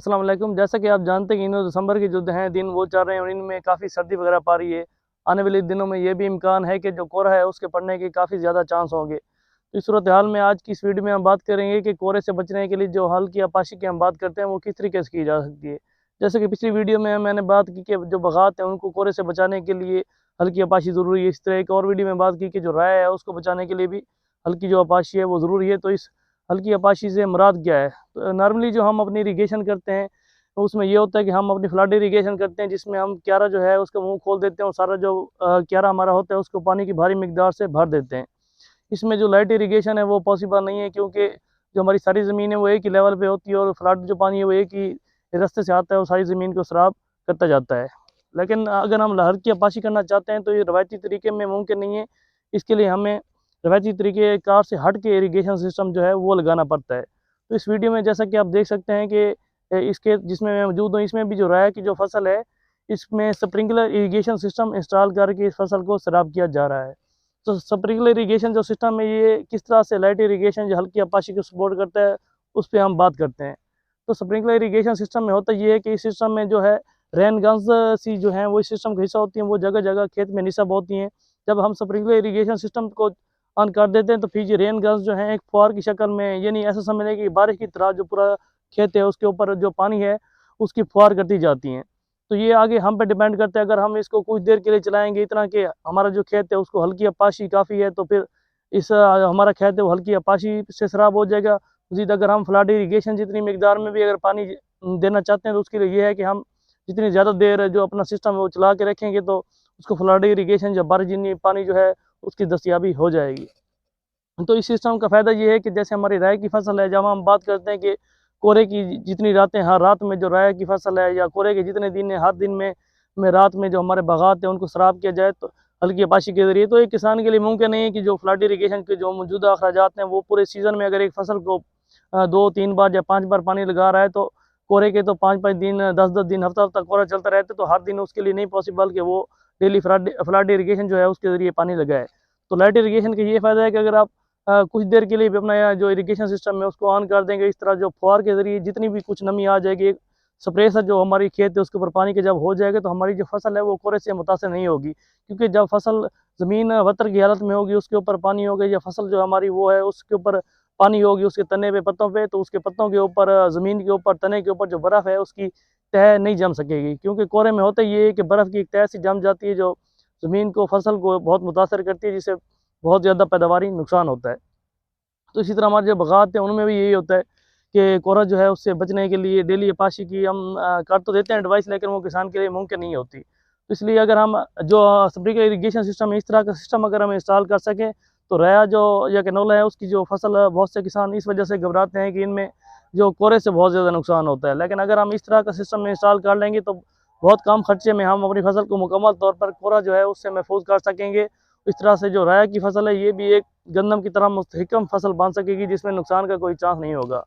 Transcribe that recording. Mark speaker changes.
Speaker 1: अस्सलाम वालेकुम। जैसा कि आप जानते हैं कि इन दिसंबर के जो हैं दिन वो चल रहे हैं और इनमें काफ़ी सर्दी वगैरह पा रही है। आने वाले दिनों में ये भी इम्कान है कि जो कोहरा है उसके पड़ने के काफ़ी ज़्यादा चांस होंगे। तो इस सूरत हाल में आज की इस वीडियो में हम बात करेंगे कि कोहरे से बचने के लिए जो हल्की आपाशी की हम बात करते हैं वो किस तरीके से की जा सकती है। जैसे कि पिछली वीडियो में मैंने बात की कि जो बगात हैं उनको कोहरे से बचाने के लिए हल्की आपाशी ज़रूरी है। इस तरह एक और वीडियो में बात की कि जो राय है उसको बचाने के लिए भी हल्की जो आपाशी है वो ज़रूरी है। तो इस हल्की आपाशी से मुराद क्या है? तो नॉर्मली जो हम अपनी इरिगेशन करते हैं तो उसमें ये होता है कि हम अपनी फ्लड इरिगेशन करते हैं जिसमें हम क्यारा जो है उसका मुंह खोल देते हैं और सारा जो क्यारा हमारा होता है उसको पानी की भारी मिकदार से भर देते हैं। इसमें जो लाइट इरिगेशन है वो पॉसिबल नहीं है, क्योंकि जो हमारी सारी ज़मीन है वो एक ही लेवल पे होती है और फ्लड जो पानी है वो एक ही रास्ते से आता है और सारी ज़मीन को ख़राब करता जाता है। लेकिन अगर हम लहर की आपाशी करना चाहते हैं तो ये रवायती तरीके में मुमकिन नहीं है। इसके लिए हमें रवायती तरीके कार से हट के इरिगेशन सिस्टम जो है वो लगाना पड़ता है। तो इस वीडियो में जैसा कि आप देख सकते हैं कि इसके जिसमें मैं मौजूद हूँ इसमें भी जो राय की जो फसल है इसमें स्प्रिंकलर इरिगेशन सिस्टम इंस्टॉल करके इस फसल को सैराब किया जा रहा है। तो स्प्रिंकलर इरिगेशन जो सिस्टम है ये किस तरह से लाइट इरिगेशन जो हल्की आपाशी को सपोर्ट करता है उस पर हम बात करते हैं। तो स्प्रिंकलर इरिगेशन सिस्टम में होता ये है कि इस सिस्टम में जो है रेन गन्स सी जो हैं वो इस सिस्टम का हिस्सा होती हैं, वो जगह जगह खेत में निस्ब होती हैं। जब हम स्प्रिंकलर इरिगेशन सिस्टम को ऑन कर देते हैं तो फिर ये रेन गन्स जो हैं एक फुहार की शक्ल में, यानी ऐसा समझ लें कि बारिश की तरह जो पूरा खेत है उसके ऊपर जो पानी है उसकी फुहार करती जाती हैं। तो ये आगे हम पे डिपेंड करता है। अगर हम इसको कुछ देर के लिए चलाएंगे इतना कि हमारा जो खेत है उसको हल्की आपाशी काफ़ी है तो फिर इस हमारा खेत है वो हल्की आपाशी से ख़राब हो जाएगा। मज़ीद अगर हम फ्लड इरिगेशन जितनी मिकदार में भी अगर पानी देना चाहते हैं तो उसके लिए ये है कि हम जितनी ज़्यादा देर जो अपना सिस्टम है वो चला के रखेंगे तो उसको फ्लड इरिगेशन जो बारिश पानी जो है उसकी दस्तियाबी हो जाएगी। तो इस सिस्टम का फ़ायदा ये है कि जैसे हमारी राई की फसल है, जब हम बात करते हैं कि कोहरे की जितनी रातें हर रात में जो राई की फसल है या कोहरे के जितने दिन हैं हर दिन में रात में जो हमारे बागात हैं उनको सराब किया जाए तो हल्की आपाशी के ज़रिए, तो एक किसान के लिए मुमकिन नहीं है कि जो फ्लड इरिगेशन के जो मौजूदा अखराजात हैं वो पूरे सीज़न में अगर एक फसल को 2-3 बार या 5 बार पानी लगा रहा है तो कोहरे के तो 5-5 दिन 10-10 दिन हफ्ता-हफ्ता कोहरा चलता रहता है तो हर दिन उसके लिए नहीं पॉसिबल कि वो डेली फ्लड इरिगेशन जो है उसके ज़रिए पानी लगाए। तो लाइट इरिगेशन का ये फ़ायदा है कि अगर आप कुछ देर के लिए भी अपना या जो इरिगेशन सिस्टम है उसको ऑन कर देंगे, इस तरह जो फुहार के ज़रिए जितनी भी कुछ नमी आ जाएगी, एक स्प्रे से जो हमारी खेत है उसके ऊपर पानी के जब हो जाएगा तो हमारी जो फसल है वो कोहरे से मुतासिर नहीं होगी। क्योंकि जब फसल ज़मीन वतर की हालत में होगी उसके ऊपर पानी होगा या फसल जो हमारी वो है उसके ऊपर पानी होगी उसके तने पे पत्तों पे, तो उसके पत्तों के ऊपर ज़मीन के ऊपर तने के ऊपर जो बर्फ़ है उसकी तह नहीं जम सकेगी। क्योंकि कोहरे में होता ये है कि बर्फ़ की एक तह सी जम जाती है जो ज़मीन को फसल को बहुत मुतासर करती है, जिससे बहुत ज़्यादा पैदावारी नुकसान होता है। तो इसी तरह हमारे जो बागात हैं उनमें भी यही होता है कि कोहरा जो है उससे बचने के लिए डेली आपाशी की हम कर तो देते हैं एडवाइस, लेकिन वो किसान के लिए मुमकिन नहीं होती। तो इसलिए अगर हम जो स्प्रिंकलर इरिगेशन सिस्टम है इस तरह का सिस्टम अगर हम इंस्टॉल कर सकें तो रया जो या कैनोला है उसकी जो फसल बहुत से किसान इस वजह से घबराते हैं कि इनमें जो कोहरे से बहुत ज़्यादा नुकसान होता है। लेकिन अगर हम इस तरह का सिस्टम इंस्टॉल कर लेंगे तो बहुत कम खर्चे में हम अपनी फसल को मुकम्मल तौर पर कोहरा जो है उससे महफूज कर सकेंगे। इस तरह से जो राया की फसल है ये भी एक गंदम की तरह मुस्तहकम फसल बन सकेगी जिसमें नुकसान का कोई चांस नहीं होगा।